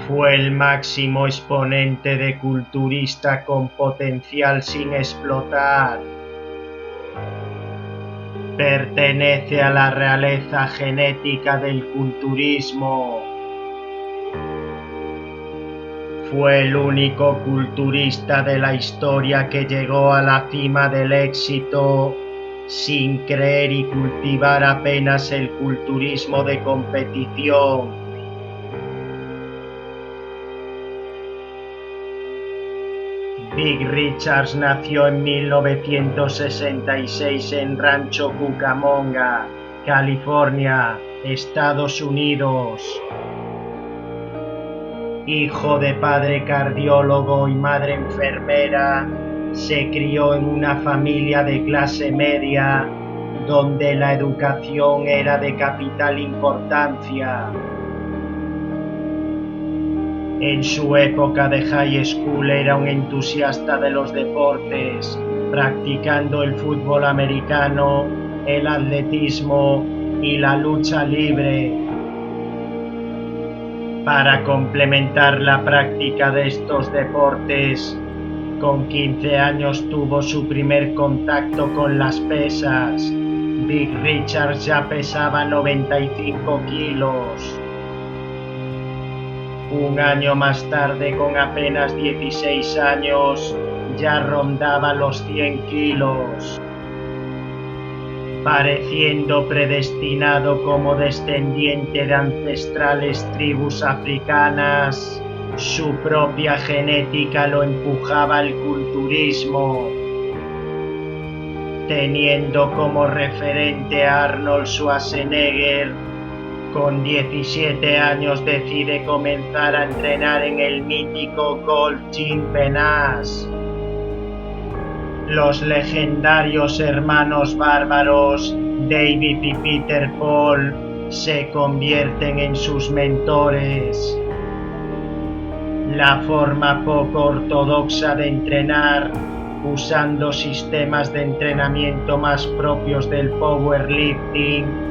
Fue el máximo exponente de culturista con potencial sin explotar. Pertenece a la realeza genética del culturismo. Fue el único culturista de la historia que llegó a la cima del éxito sin creer y cultivar apenas el culturismo de competición. Big Richards nació en 1966 en Rancho Cucamonga, California, Estados Unidos. Hijo de padre cardiólogo y madre enfermera, se crió en una familia de clase media donde la educación era de capital importancia. En su época de high school era un entusiasta de los deportes, practicando el fútbol americano, el atletismo y la lucha libre. Para complementar la práctica de estos deportes, con 15 años tuvo su primer contacto con las pesas. Big Richards ya pesaba 95 kilos. Un año más tarde, con apenas 16 años, ya rondaba los 100 kilos. Pareciendo predestinado como descendiente de ancestrales tribus africanas, su propia genética lo empujaba al culturismo. Teniendo como referente a Arnold Schwarzenegger, con 17 años decide comenzar a entrenar en el mítico Gold Gym Penas. Los legendarios hermanos bárbaros David y Peter Paul se convierten en sus mentores. La forma poco ortodoxa de entrenar, usando sistemas de entrenamiento más propios del powerlifting,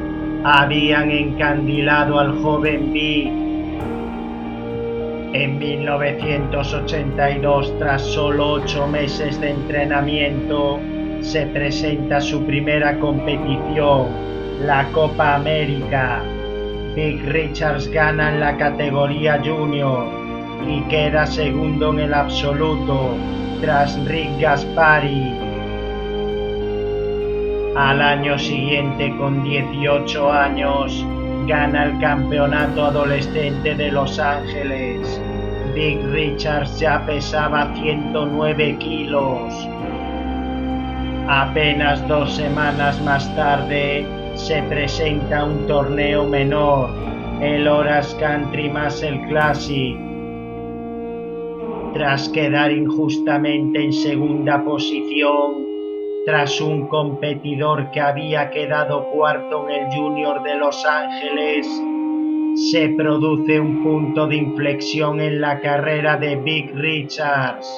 habían encandilado al joven Big. En 1982, tras solo 8 meses de entrenamiento, se presenta su primera competición, la Copa América. Big Richards gana en la categoría junior y queda segundo en el absoluto, tras Rick Gaspari. Al año siguiente, con 18 años, gana el campeonato adolescente de Los Ángeles. Big Richards ya pesaba 109 kilos. Apenas 2 semanas más tarde, se presenta un torneo menor, el Horace Country Muscle Classic. Tras quedar injustamente en segunda posición, tras un competidor que había quedado cuarto en el Junior de Los Ángeles, se produce un punto de inflexión en la carrera de Big Richards.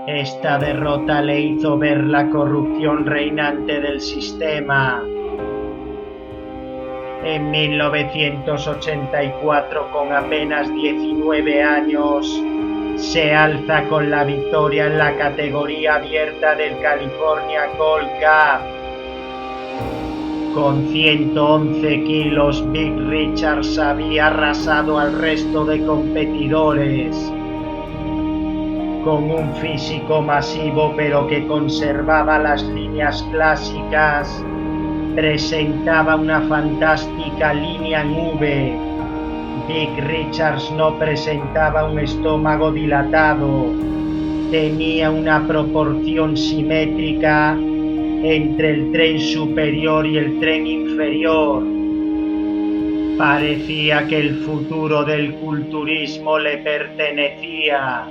Esta derrota le hizo ver la corrupción reinante del sistema. En 1984, con apenas 19 años, se alza con la victoria en la categoría abierta del California Gold Cup. Con 111 kilos, Big Richards había arrasado al resto de competidores. Con un físico masivo pero que conservaba las líneas clásicas, presentaba una fantástica línea en V. Big Richards no presentaba un estómago dilatado, tenía una proporción simétrica entre el tren superior y el tren inferior. Parecía que el futuro del culturismo le pertenecía.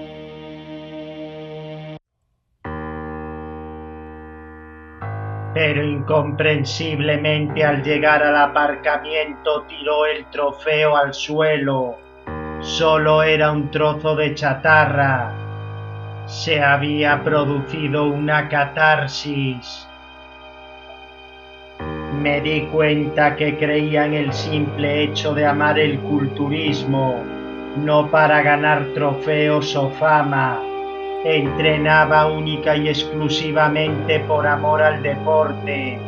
Pero incomprensiblemente, al llegar al aparcamiento, tiró el trofeo al suelo. Solo era un trozo de chatarra. Se había producido una catarsis. Me di cuenta que creía en el simple hecho de amar el culturismo, no para ganar trofeos o fama. Entrenaba única y exclusivamente por amor al deporte.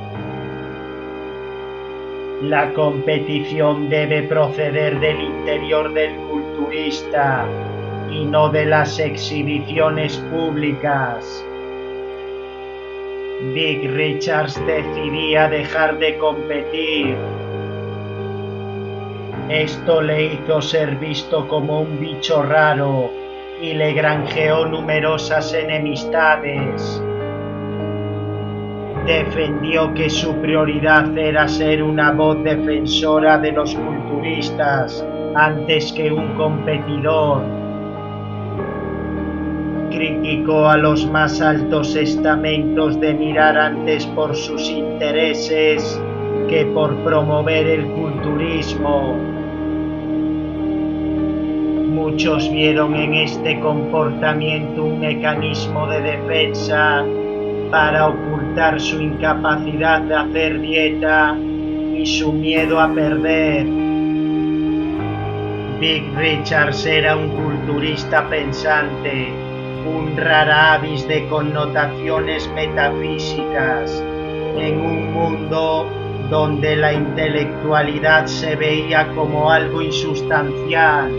La competición debe proceder del interior del culturista y no de las exhibiciones públicas. Vic Richards decidía dejar de competir. Esto le hizo ser visto como un bicho raro y le granjeó numerosas enemistades. Defendió que su prioridad era ser una voz defensora de los culturistas antes que un competidor. Criticó a los más altos estamentos de mirar antes por sus intereses que por promover el culturismo. Muchos vieron en este comportamiento un mecanismo de defensa para ocultar su incapacidad de hacer dieta y su miedo a perder. Vic Richards era un culturista pensante, un rara avis de connotaciones metafísicas, en un mundo donde la intelectualidad se veía como algo insustancial.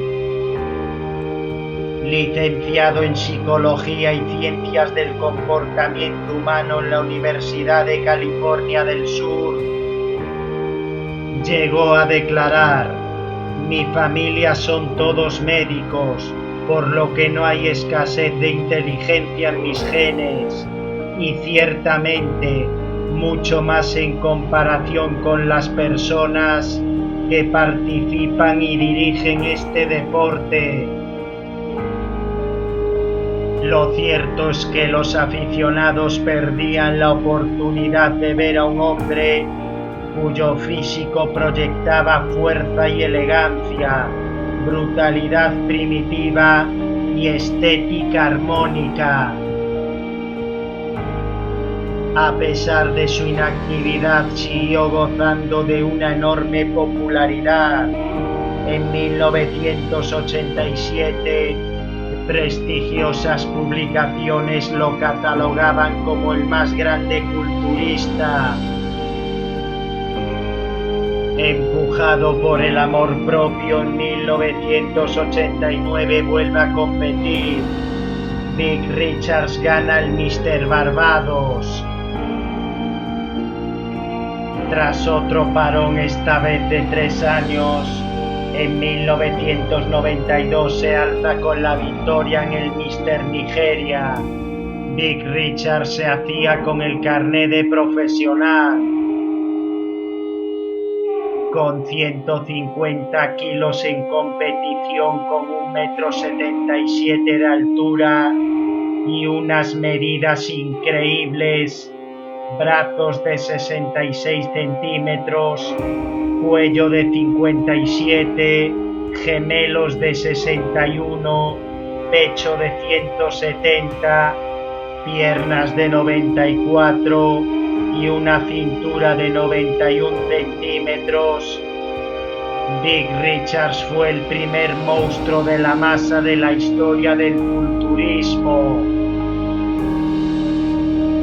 Licenciado en Psicología y Ciencias del Comportamiento Humano en la Universidad de California del Sur, llegó a declarar: "Mi familia son todos médicos, por lo que no hay escasez de inteligencia en mis genes, y ciertamente mucho más en comparación con las personas que participan y dirigen este deporte". Lo cierto es que los aficionados perdían la oportunidad de ver a un hombre cuyo físico proyectaba fuerza y elegancia, brutalidad primitiva y estética armónica. A pesar de su inactividad, siguió gozando de una enorme popularidad. En 1987, prestigiosas publicaciones lo catalogaban como el más grande culturista. Empujado por el amor propio, en 1989 vuelve a competir. Vic Richards gana el Mr. Barbados. Tras otro parón, esta vez de 3 años, en 1992 se alza con la victoria en el Mr. Nigeria. Vic Richards se hacía con el carné de profesional. Con 150 kilos en competición, con 1,77 m de altura y unas medidas increíbles, brazos de 66 centímetros, cuello de 57, gemelos de 61, pecho de 170, piernas de 94 y una cintura de 91 centímetros. Vic Richards fue el primer monstruo de la masa de la historia del culturismo.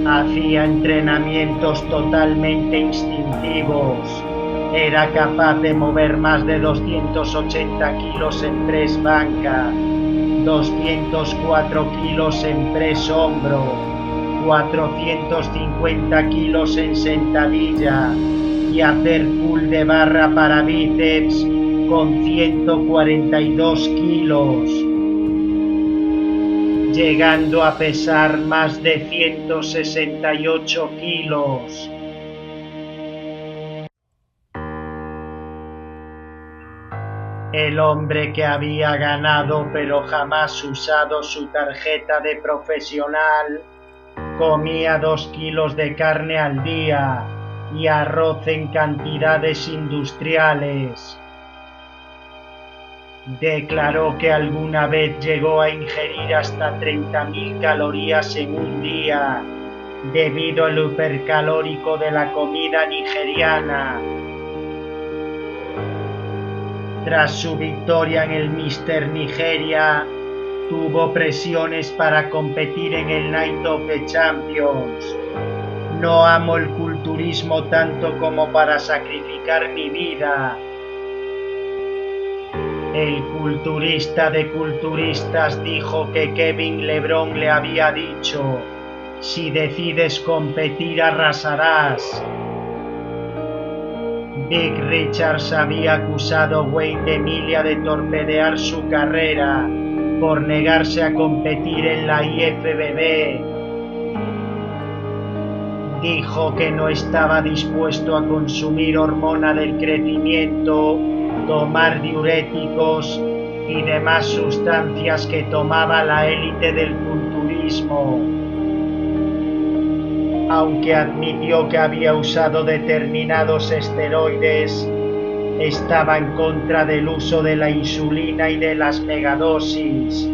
Hacía entrenamientos totalmente instintivos. Era capaz de mover más de 280 kilos en press banca, 204 kilos en press hombro, 450 kilos en sentadilla y hacer pull de barra para bíceps con 142 kilos, llegando a pesar más de 168 kilos. El hombre que había ganado pero jamás usado su tarjeta de profesional comía 2 kilos de carne al día y arroz en cantidades industriales. Declaró que alguna vez llegó a ingerir hasta 30.000 calorías en un día debido al hipercalórico de la comida nigeriana. Tras su victoria en el Mister Nigeria, tuvo presiones para competir en el Night of the Champions. No amo el culturismo tanto como para sacrificar mi vida. El culturista de culturistas dijo que Kevin LeBron le había dicho: si decides competir arrasarás. Big Richards había acusado a Wayne DeMilia de torpedear su carrera por negarse a competir en la IFBB. Dijo que no estaba dispuesto a consumir hormona del crecimiento, tomar diuréticos y demás sustancias que tomaba la élite del culturismo. Aunque admitió que había usado determinados esteroides, estaba en contra del uso de la insulina y de las megadosis.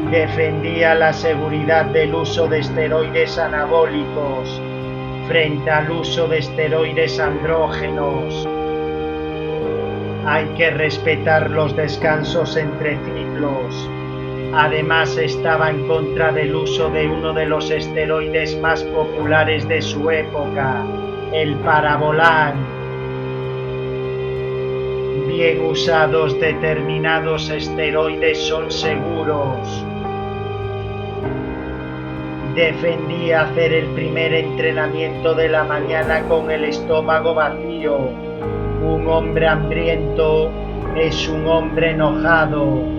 Defendía la seguridad del uso de esteroides anabólicos frente al uso de esteroides andrógenos. Hay que respetar los descansos entre ciclos. Además, estaba en contra del uso de uno de los esteroides más populares de su época, el Parabolan. Bien usados, determinados esteroides son seguros. Defendía hacer el primer entrenamiento de la mañana con el estómago vacío. Un hombre hambriento es un hombre enojado.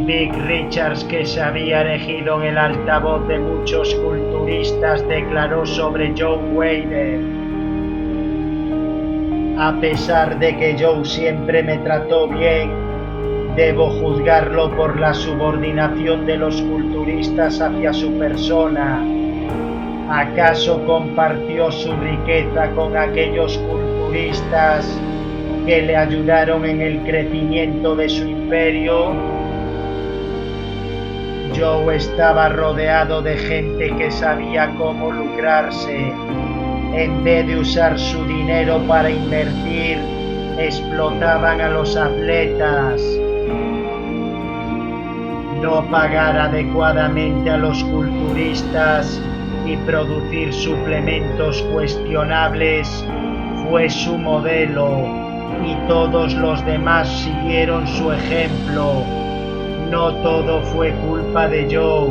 Big Richards, que se había erigido en el altavoz de muchos culturistas, declaró sobre Joe Weider: a pesar de que Joe siempre me trató bien, debo juzgarlo por la subordinación de los culturistas hacia su persona. ¿Acaso compartió su riqueza con aquellos culturistas que le ayudaron en el crecimiento de su imperio? Joe estaba rodeado de gente que sabía cómo lucrarse. En vez de usar su dinero para invertir, explotaban a los atletas. No pagar adecuadamente a los culturistas y producir suplementos cuestionables fue su modelo, y todos los demás siguieron su ejemplo. No todo fue culpa de Joe.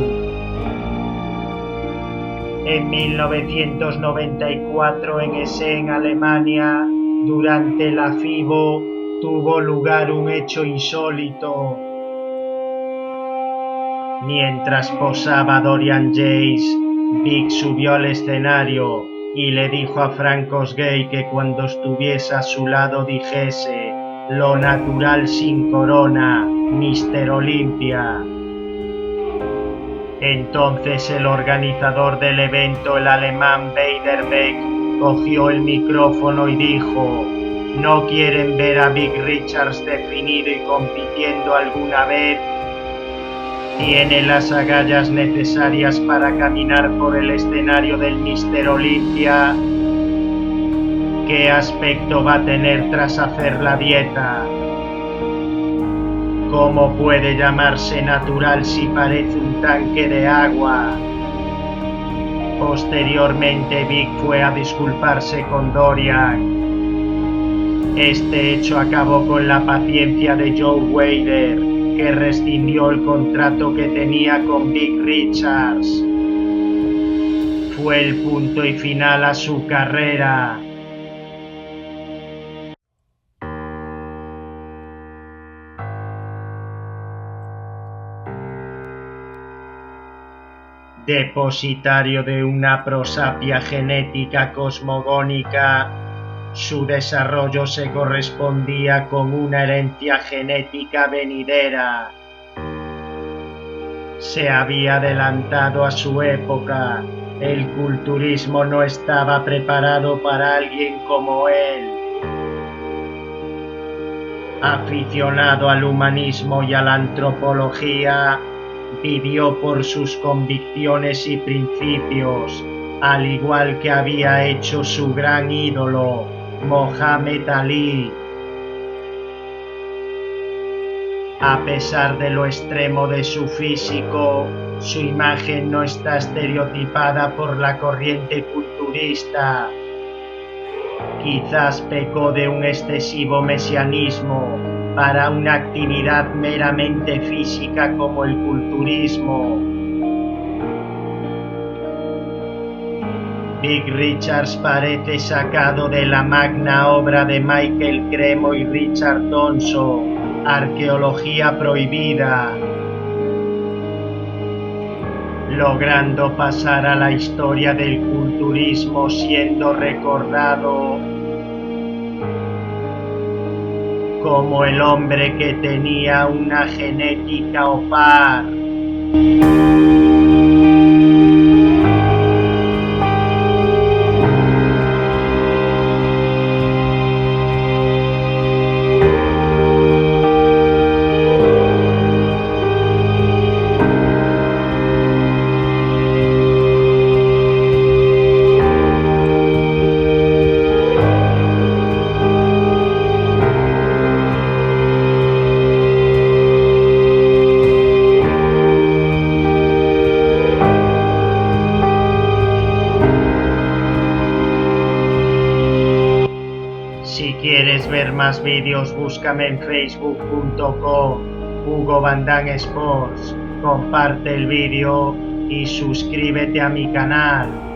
En 1994, en Essen, Alemania, durante la FIBO, tuvo lugar un hecho insólito. Mientras posaba Dorian Yates, Big subió al escenario y le dijo a Francis Gay que cuando estuviese a su lado dijese: lo natural sin corona, Mr. Olympia. Entonces el organizador del evento, el alemán Beiderbecke, cogió el micrófono y dijo: ¿no quieren ver a Big Richards definido y compitiendo alguna vez? Tiene las agallas necesarias para caminar por el escenario del Mr. Olympia. ¿Qué aspecto va a tener tras hacer la dieta? ¿Cómo puede llamarse natural si parece un tanque de agua? Posteriormente, Big fue a disculparse con Dorian. Este hecho acabó con la paciencia de Joe Weider, que rescindió el contrato que tenía con Big Richards. Fue el punto y final a su carrera. Depositario de una prosapia genética cosmogónica, su desarrollo se correspondía con una herencia genética venidera. Se había adelantado a su época. El culturismo no estaba preparado para alguien como él. Aficionado al humanismo y a la antropología, vivió por sus convicciones y principios, al igual que había hecho su gran ídolo, Mohamed Ali. A pesar de lo extremo de su físico, su imagen no está estereotipada por la corriente culturista. Quizás pecó de un excesivo mesianismo para una actividad meramente física como el culturismo. Big Richards parece sacado de la magna obra de Michael Cremo y Richard Thompson, Arqueología Prohibida, logrando pasar a la historia del culturismo siendo recordado como el hombre que tenía una genética opar. Si quieres ver más vídeos, búscame en facebook.com Hugo Van Damme Sports, comparte el vídeo y suscríbete a mi canal.